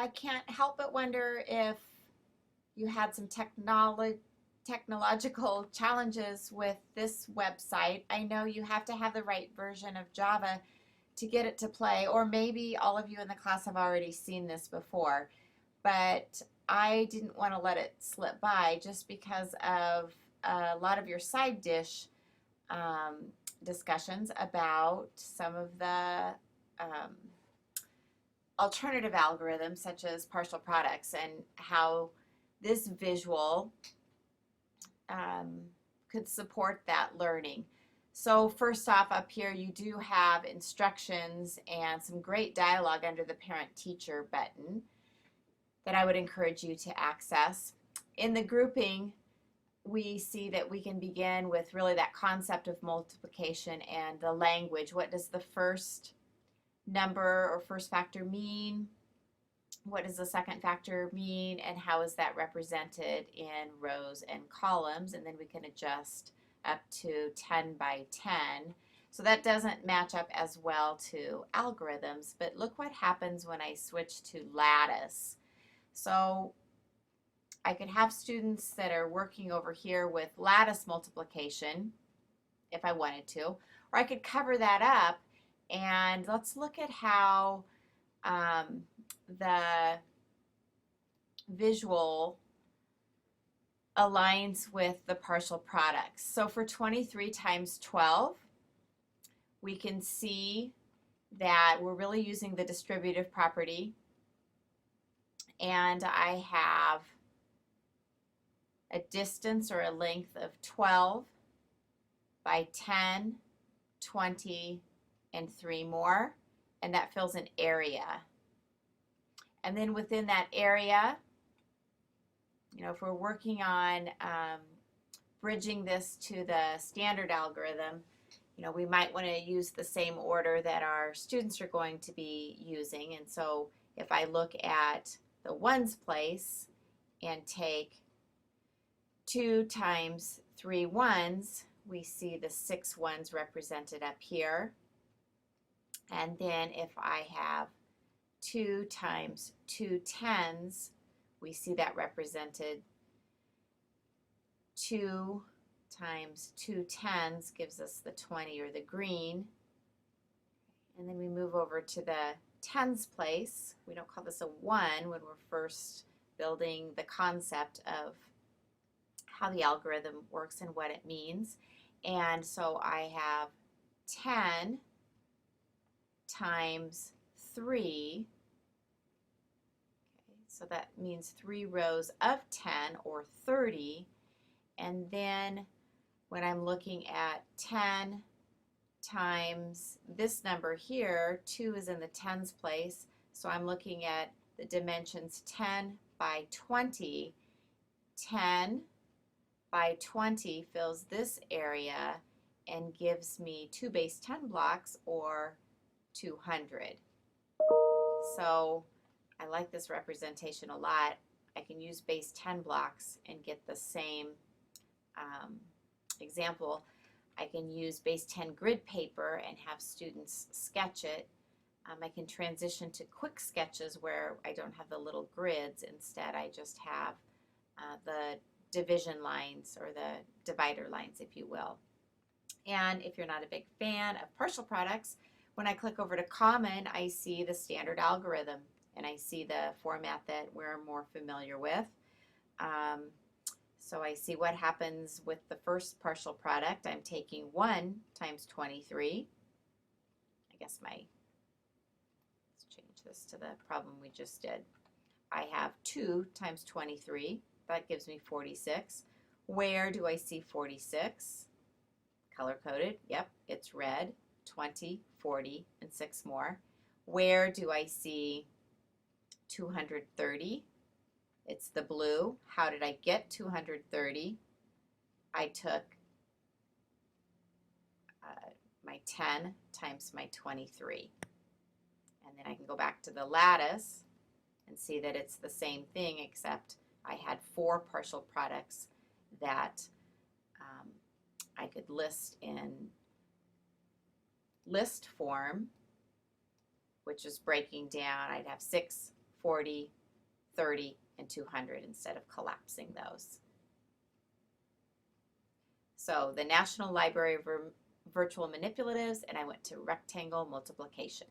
I can't help but wonder if you had some technological challenges with this website. I know you have to have the right version of Java to get it to play, or maybe all of you in the class have already seen this before, but I didn't want to let it slip by just because of a lot of your side dish um, discussions about some of the um, alternative algorithms such as partial products and how this visual um, could support that learning. So first off, up here you do have instructions and some great dialogue under the parent teacher button that I would encourage you to access. In the grouping, we see that we can begin with really that concept of multiplication and the language. What does the first number or first factor mean? What does the second factor mean? And how is that represented in rows and columns? And then we can adjust up to 10 by 10. So that doesn't match up as well to algorithms, but look what happens when I switch to lattice. So I could have students that are working over here with lattice multiplication if I wanted to, or I could cover that up, and let's look at how the visual aligns with the partial products. So for 23 times 12, we can see that we're really using the distributive property, and I have a distance or a length of 12 by 10, 20, and 3 more, and that fills an area. And then within that area, if we're working on bridging this to the standard algorithm, we might want to use the same order that our students are going to be using. And so if I look at the ones place and take 2 times 3 ones, we see the 6 ones represented up here. And then if I have 2 times 2 tens, we see that represented. 2 times 2 tens gives us the 20 or the green. And then we move over to the tens place. We don't call this a 1 when we're first building the concept of how the algorithm works and what it means. And so I have 10 times 3. Okay, so that means 3 rows of 10 or 30. And then when I'm looking at 10 times this number here, 2 is in the tens place. So I'm looking at the dimensions 10 by 20. 10 by 20 fills this area and gives me 2 base 10 blocks, or 200. So I like this representation a lot. I can use base 10 blocks and get the same example. I can use base 10 grid paper and have students sketch it. I can transition to quick sketches where I don't have the little grids. Instead, I just have the division lines, or the divider lines, if you will. And if you're not a big fan of partial products, when I click over to common, I see the standard algorithm, and I see the format that we're more familiar with. So I see what happens with the first partial product. I'm taking 1 times 23. Let's change this to the problem we just did. I have 2 times 23. That gives me 46. Where do I see 46? Color-coded. Yep, it's red. 20, 40, and 6 more. Where do I see 230? It's the blue. How did I get 230? I took my 10 times my 23. And then I can go back to the lattice and see that it's the same thing, except I had 4 partial products that I could list in list form, which is breaking down. I'd have 6, 40, 30, and 200 instead of collapsing those. So the National Library of Virtual Manipulatives, and I went to rectangle multiplication.